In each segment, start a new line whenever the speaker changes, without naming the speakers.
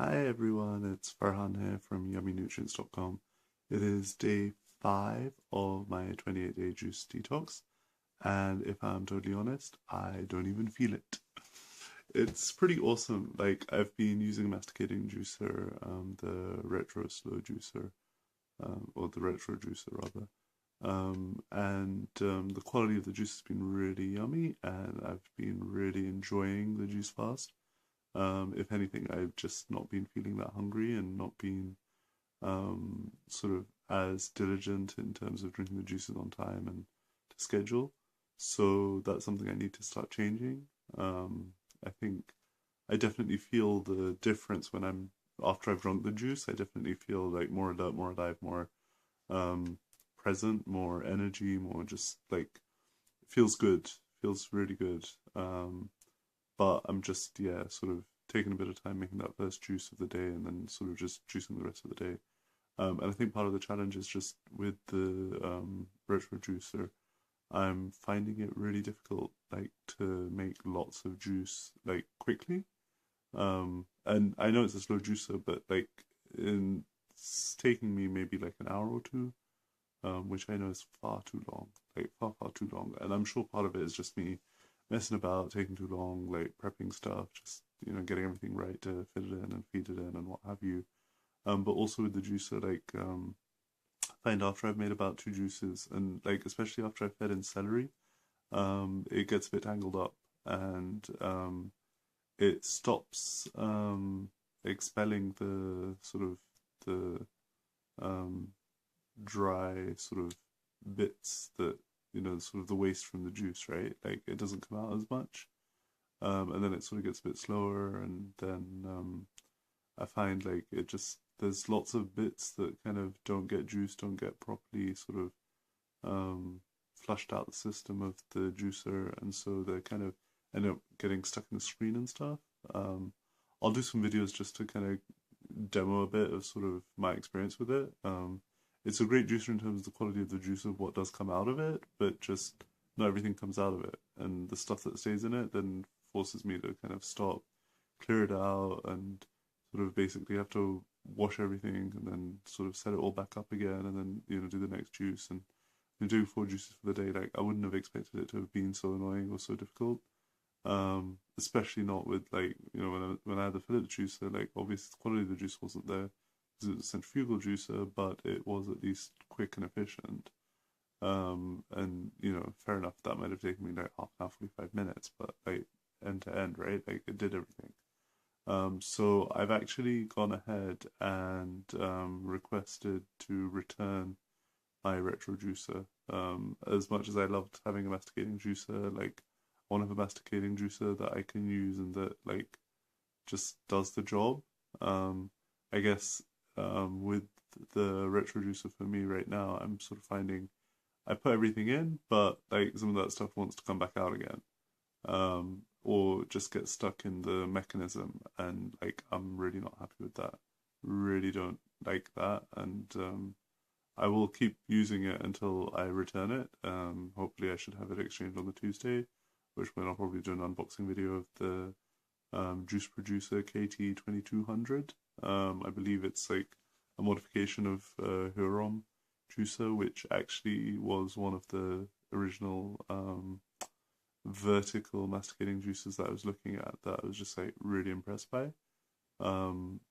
Hi everyone, it's Farhan here from YummyNutrients.com. It is day 5 of my 28-day juice detox, and if I'm totally honest, I don't even feel it. It's pretty awesome. Like, I've been using a masticating juicer, the retro slow juicer, or the retro juicer rather. And the quality of the juice has been really yummy, and I've been really enjoying the juice fast. If anything, I've just not been feeling that hungry and not been sort of as diligent in terms of drinking the juices on time and to schedule. So that's something I need to start changing. I think I definitely feel the difference when after I've drunk the juice. I definitely feel like more alert, more alive, more um, present, more energy, more just like it feels good, feels really good. But I'm just, yeah, sort of taking a bit of time making that first juice of the day and then sort of just juicing the rest of the day. And I think part of the challenge is just with the retro juicer, I'm finding it really difficult, like, to make lots of juice, like, quickly. And I know it's a slow juicer, but like, it's taking me maybe like an hour or two, which I know is far too long, like far, far too long. And I'm sure part of it is just me messing about, taking too long, like prepping stuff, just, getting everything right to fit it in and feed it in and what have you. But also with the juicer, like, I find after I've made about two juices and like, especially after I've fed in celery, it gets a bit tangled up and it stops expelling the sort of the um, dry sort of bits that sort of the waste from the juice, right? Like it doesn't come out as much, and then it sort of gets a bit slower, and then I find like it just there's lots of bits that kind of don't get juiced, don't get properly sort of flushed out the system of the juicer, and so they kind of end up getting stuck in the screen and stuff. Um, I'll do some videos just to kind of demo a bit of sort of my experience with it. It's a great juicer in terms of the quality of the juice of what does come out of it, but just not everything comes out of it, and the stuff that stays in it then forces me to kind of stop, clear it out, and sort of basically have to wash everything and then sort of set it all back up again, and then do the next juice and do 4 juices for the day. Like I wouldn't have expected it to have been so annoying or so difficult. Especially not with like when I had the fillet juicer, like obviously the quality of the juice wasn't there because it was a centrifugal juicer, but it was at least quick and efficient. And fair enough, that might have taken me like half an hour, 45 minutes, but like end to end, right? Like it did everything. So I've actually gone ahead and requested to return my retro juicer. As much as I loved having a masticating juicer, like one of a masticating juicer that I can use and that like just does the job. Um, I guess with the retro juicer for me right now, I'm sort of finding I put everything in, but like some of that stuff wants to come back out again, or just get stuck in the mechanism, and like I'm really not happy with that. Really don't like that, and I will keep using it until I return it. Hopefully, I should have it exchanged on the Tuesday, which means I'll probably do an unboxing video of the Juice Producer KT2200. I believe it's like a modification of Huron Juicer, which actually was one of the original vertical masticating juicers that I was looking at that I was just like really impressed by.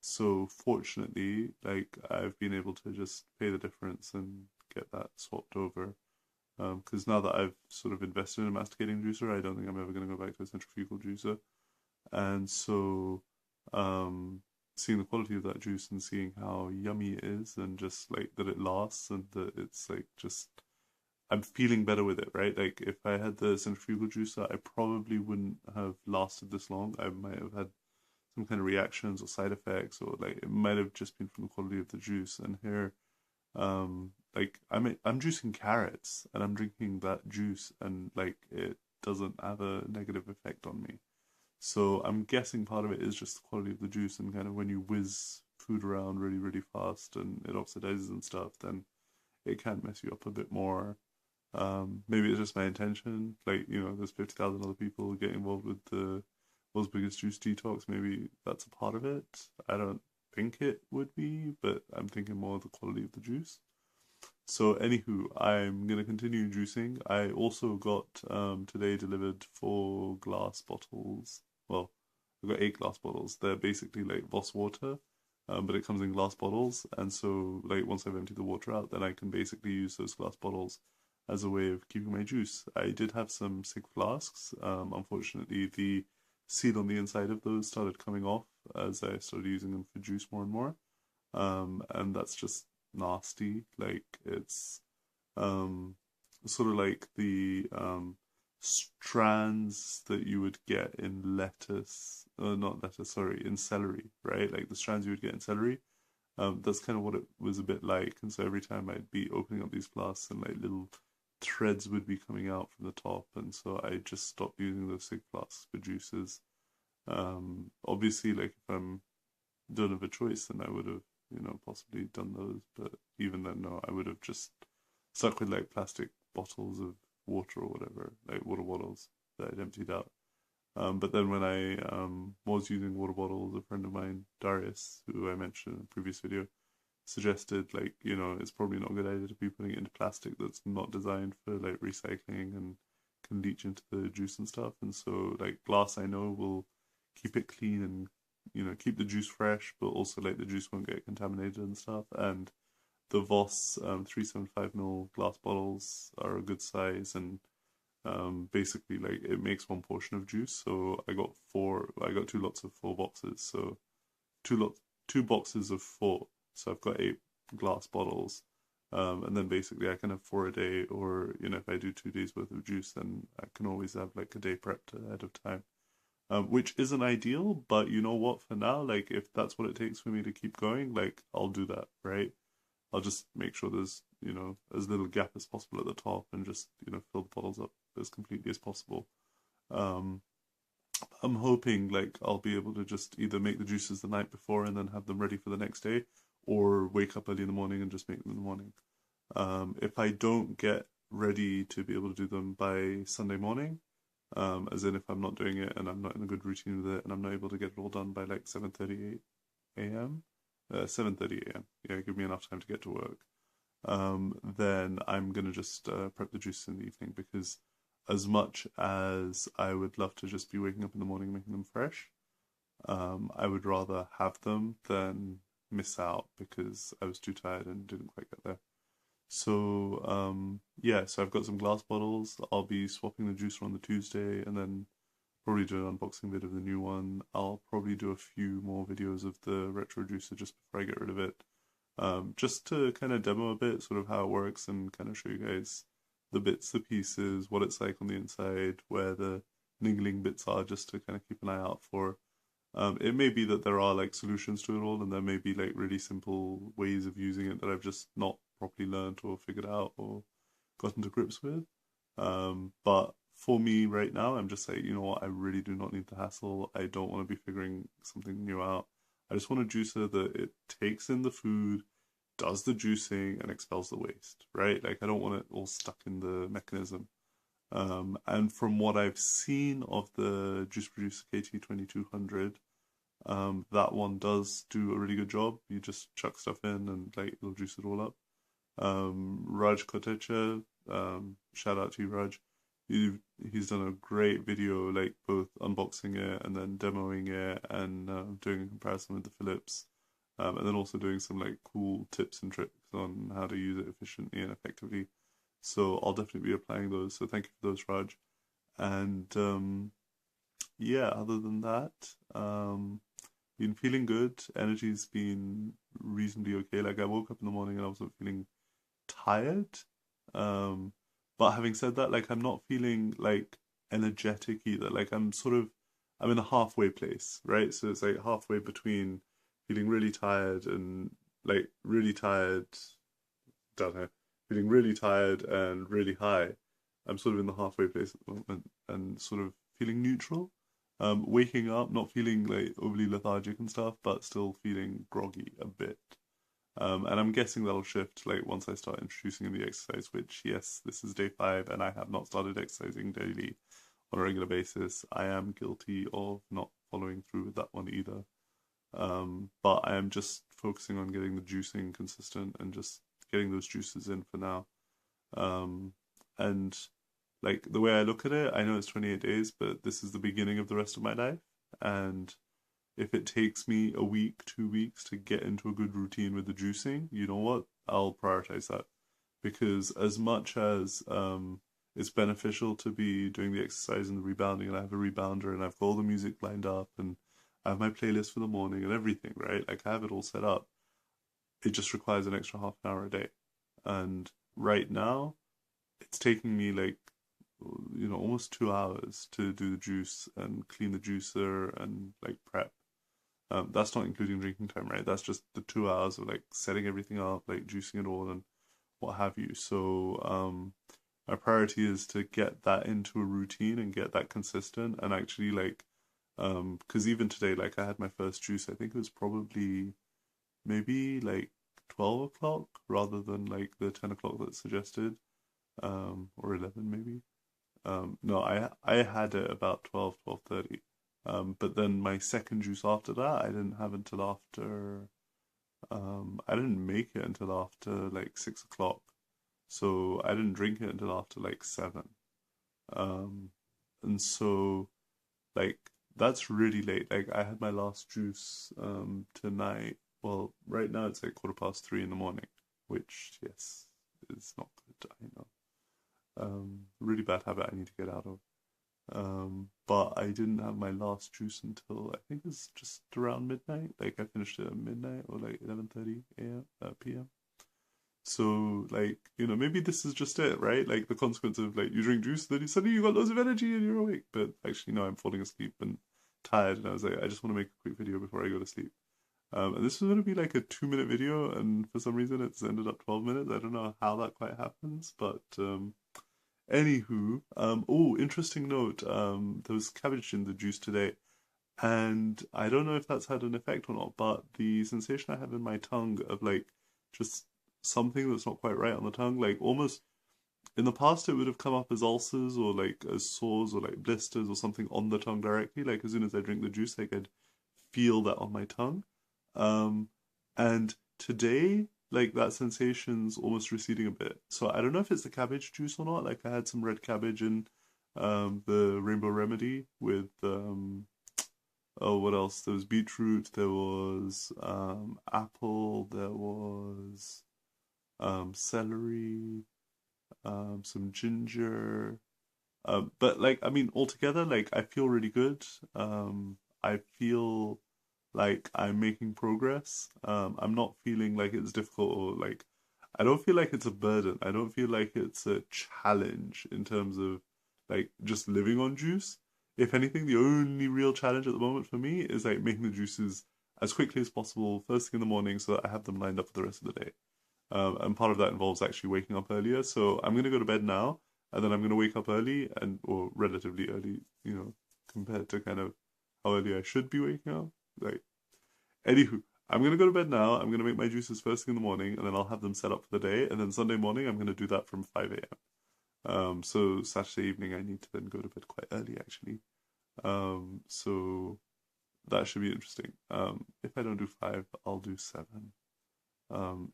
So fortunately, like I've been able to just pay the difference and get that swapped over. Because now that I've sort of invested in a masticating juicer, I don't think I'm ever going to go back to a centrifugal juicer. And so, seeing the quality of that juice and seeing how yummy it is, and just like that it lasts and that it's like just, I'm feeling better with it, right? Like if I had the centrifugal juicer, I probably wouldn't have lasted this long. I might have had some kind of reactions or side effects, or like it might have just been from the quality of the juice. And here, like I'm juicing carrots and I'm drinking that juice, and like it doesn't have a negative effect on me. So I'm guessing part of it is just the quality of the juice, and kind of when you whiz food around really, really fast and it oxidizes and stuff, then it can mess you up a bit more. Maybe it's just my intention. Like, there's 50,000 other people getting involved with the world's biggest juice detox, maybe that's a part of it. I don't think it would be, but I'm thinking more of the quality of the juice. So anywho, I'm gonna continue juicing. I also got today delivered 4 glass bottles. Well, I got 8 glass bottles. They're basically like Voss water, but it comes in glass bottles. And so like once I've emptied the water out, then I can basically use those glass bottles as a way of keeping my juice. I did have some sick flasks. Unfortunately, the seal on the inside of those started coming off as I started using them for juice more and more. And that's just nasty. Like it's um, sort of like the strands that you would get in lettuce, not lettuce, sorry, in celery, right? Like the strands you would get in celery. That's kind of what it was a bit like. And so every time I'd be opening up these flasks and like little threads would be coming out from the top. And so I just stopped using those sick flasks for juices. Obviously, like if I'm don't have a choice, then I would have, possibly done those. But even then, no, I would have just stuck with like plastic bottles of water or whatever, like water bottles that I'd emptied out. But then when I was using water bottles, a friend of mine, Darius, who I mentioned in a previous video, suggested like, it's probably not a good idea to be putting it into plastic that's not designed for like recycling and can leach into the juice and stuff. And so like glass I know will keep it clean and keep the juice fresh, but also like the juice won't get contaminated and stuff. And the Voss 375 ml glass bottles are a good size, and basically like it makes one portion of juice. So I got 2 lots of 4 boxes, so 2 boxes of 4. So I've got 8 glass bottles. And then basically I can have 4 a day, or if I do 2 days worth of juice, then I can always have like a day prepped ahead of time. Which isn't ideal, but you know what, for now, like if that's what it takes for me to keep going, like I'll do that, right? I'll just make sure there's, as little gap as possible at the top, and just, fill the bottles up as completely as possible. Um, I'm hoping like I'll be able to just either make the juices the night before and then have them ready for the next day, or wake up early in the morning and just make them in the morning. If I don't get ready to be able to do them by Sunday morning, as in if I'm not doing it and I'm not in a good routine with it and I'm not able to get it all done by like 7:30 a.m., 7:30 a.m. Yeah, give me enough time to get to work. Then I'm gonna just prep the juice in the evening, because as much as I would love to just be waking up in the morning making them fresh, I would rather have them than miss out because I was too tired and didn't quite get there. So yeah, so I've got some glass bottles. I'll be swapping the juicer on the Tuesday, and then probably do an unboxing vid of the new one. I'll probably do a few more videos of the retro juicer just before I get rid of it. Just to kind of demo a bit, sort of how it works, and kind of show you guys the bits, the pieces, what it's like on the inside, where the niggling bits are, just to kind of keep an eye out for. It may be that there are like solutions to it all, and there may be like really simple ways of using it that I've just not properly learned or figured out or gotten to grips with. But for me right now, I'm just saying, you know what, I really do not need the hassle. I don't want to be figuring something new out. I just want a juicer that it takes in the food, does the juicing, and expels the waste, right? Like I don't want it all stuck in the mechanism. And from what I've seen of the Juice Producer KT2200, that one does do a really good job. You just chuck stuff in and like it'll juice it all up. Raj Kotecha, shout out to you, Raj. He's done a great video, like both unboxing it and then demoing it, and doing a comparison with the Philips, and then also doing some like cool tips and tricks on how to use it efficiently and effectively. So I'll definitely be applying those. So thank you for those, Raj. And yeah, other than that, been feeling good. Energy's been reasonably okay. Like I woke up in the morning and I wasn't feeling tired. Um, but having said that, like I'm not feeling like energetic either. Like I'm in a halfway place, right? So it's like halfway between feeling really tired and like really tired, don't know, feeling really tired and really high. I'm sort of in the halfway place at the moment and sort of feeling neutral. Waking up, not feeling like overly lethargic and stuff, but still feeling groggy a bit. And I'm guessing that'll shift like once I start introducing in the exercise, which yes, this is day 5 and I have not started exercising daily on a regular basis. I am guilty of not following through with that one either. But I am just focusing on getting the juicing consistent and just getting those juices in for now. Um, and like the way I look at it, I know it's 28 days, but this is the beginning of the rest of my life. And if it takes me a week, 2 weeks to get into a good routine with the juicing, you know what? I'll prioritize that. Because as much as it's beneficial to be doing the exercise and the rebounding, and I have a rebounder and I've got all the music lined up and I have my playlist for the morning and everything, right? Like I have it all set up. It just requires an extra half an hour a day. And right now, it's taking me like, almost 2 hours to do the juice and clean the juicer and like prep. That's not including drinking time, right? That's just the 2 hours of like setting everything up, like juicing it all and what have you. So my priority is to get that into a routine and get that consistent and actually like because even today, like I had my first juice, I think it was probably maybe like 12 o'clock rather than like the 10 o'clock that's suggested, or 11 maybe. No, I had it about 12:30. But then my second juice after that, I didn't have until after, I didn't make it until after like 6 o'clock. So I didn't drink it until after like seven. Um, and so like that's really late. Like I had my last juice tonight. Well, right now it's like 3:15 in the morning, which yes, is not good. I know. Really bad habit I need to get out of. But I didn't have my last juice until I think it's just around midnight. Like I finished it at midnight or like 11:30 a.m. p.m. So like maybe this is just it, right? Like the consequence of like you drink juice, then suddenly you got loads of energy and you're awake. But actually no, I'm falling asleep and tired, and I was like, I just want to make a quick video before I go to sleep. And this was going to be like a 2 minute video, and for some reason it's ended up 12 minutes. I don't know how that quite happens, but anywho, oh, interesting note. There was cabbage in the juice today, and I don't know if that's had an effect or not, but the sensation I have in my tongue of like just something that's not quite right on the tongue, like almost in the past it would have come up as ulcers or like as sores or like blisters or something on the tongue directly. Like as soon as I drink the juice, like I'd feel that on my tongue. Um, and today, like that sensation's almost receding a bit. So I don't know if it's the cabbage juice or not. Like I had some red cabbage in the Rainbow Remedy with oh, what else? There was beetroot, there was apple, there was celery, some ginger. But like I mean altogether, like I feel really good. I feel like I'm making progress. I'm not feeling like it's difficult or like I don't feel like it's a burden. I don't feel like it's a challenge in terms of like just living on juice. If anything, the only real challenge at the moment for me is like making the juices as quickly as possible first thing in the morning so that I have them lined up for the rest of the day. And part of that involves actually waking up earlier. So I'm gonna go to bed now, and then I'm gonna wake up early and or relatively early, compared to kind of how early I should be waking up. Like, anywho, I'm gonna go to bed now. I'm gonna make my juices first thing in the morning, and then I'll have them set up for the day. And then Sunday morning, I'm gonna do that from 5 a.m. So Saturday evening, I need to then go to bed quite early actually. So that should be interesting. If I don't do 5, I'll do 7.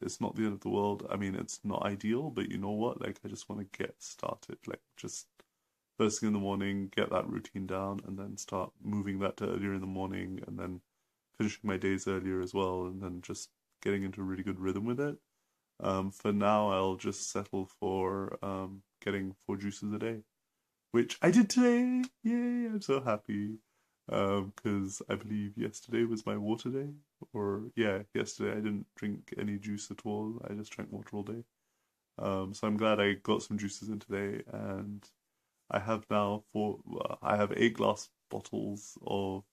It's not the end of the world. I mean, it's not ideal, but you know what? Like, I just want to get started. Like, just first thing in the morning, get that routine down, and then start moving that to earlier in the morning, and then finishing my days earlier as well, and then just getting into a really good rhythm with it. For now, I'll just settle for getting 4 juices a day, which I did today. Yay! I'm so happy. Because I believe yesterday was my water day, or yeah, yesterday I didn't drink any juice at all. I just drank water all day. So I'm glad I got some juices in today, and I have now I have 8 glass bottles of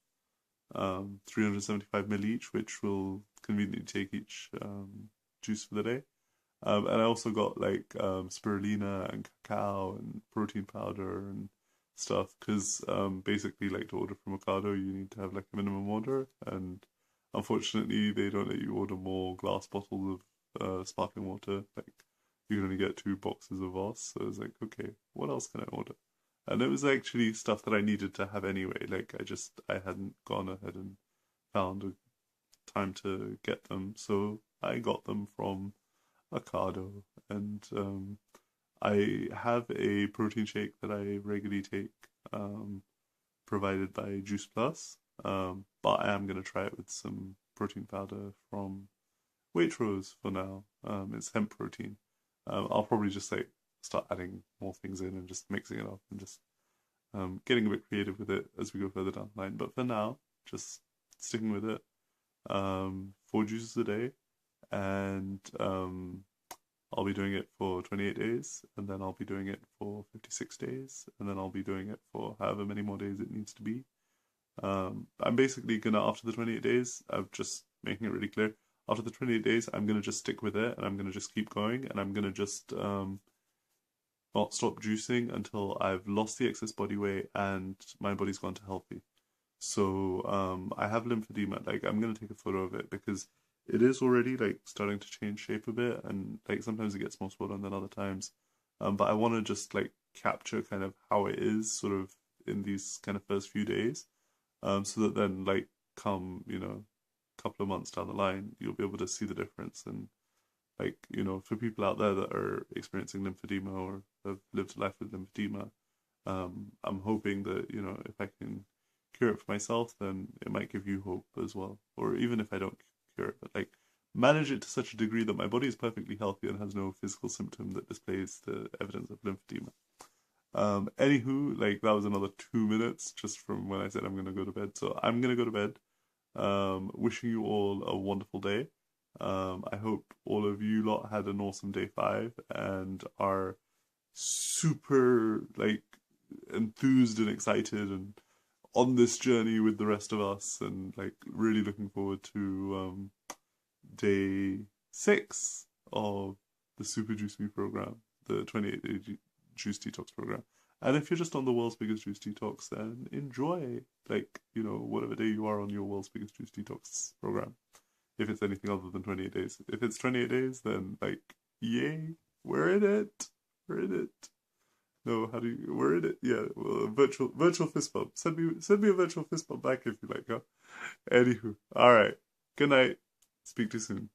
375 ml each, which will conveniently take each juice for the day. And I also got like spirulina and cacao and protein powder and stuff because basically like to order from Ocado you need to have like a minimum order, and unfortunately they don't let you order more glass bottles of sparkling water. Like you can only get 2 boxes of Voss, so it's like okay, what else can I order? And it was actually stuff that I needed to have anyway. Like I hadn't gone ahead and found a time to get them, so I got them from Ocado, and I have a protein shake that I regularly take, um, provided by Juice Plus. But I am gonna try it with some protein powder from Waitrose for now. It's hemp protein. I'll probably just like start adding more things in and just mixing it up and just getting a bit creative with it as we go further down the line. But for now, just sticking with it. 4 juices a day, and I'll be doing it for 28 days, and then I'll be doing it for 56 days, and then I'll be doing it for however many more days it needs to be. I'm basically gonna, after the 28 days, I'm just making it really clear. After the 28 days, I'm gonna just stick with it, and I'm gonna just keep going, and I'm gonna just not stop juicing until I've lost the excess body weight and my body's gone to healthy. So I have lymphedema. Like I'm gonna take a photo of it because it is already like starting to change shape a bit, and like sometimes it gets more swollen than other times. But I want to just like capture kind of how it is sort of in these kind of first few days, so that then like come a couple of months down the line, you'll be able to see the difference. And like for people out there that are experiencing lymphedema or have lived a life with lymphedema, I'm hoping that if I can cure it for myself, then it might give you hope as well. Or even if I don't cure it, but like manage it to such a degree that my body is perfectly healthy and has no physical symptom that displays the evidence of lymphedema. Anywho, like that was another 2 minutes just from when I said I'm gonna go to bed. So I'm gonna go to bed. Wishing you all a wonderful day. I hope all of you lot had an awesome day 5 and are super like enthused and excited and on this journey with the rest of us, and like really looking forward to day 6 of the Super Juice Me program, the 28-day Juice Detox program. And if you're just on the world's biggest Juice Detox, then enjoy, like, whatever day you are on your world's biggest Juice Detox program. If it's anything other than 28 days. If it's 28 days, then, like, yay, we're in it. We're in it. No, how do you, we're in it. Yeah, well, virtual fist bump. Send me a virtual fist bump back if you like, huh? Anywho, all right. Good night. Speak to you soon.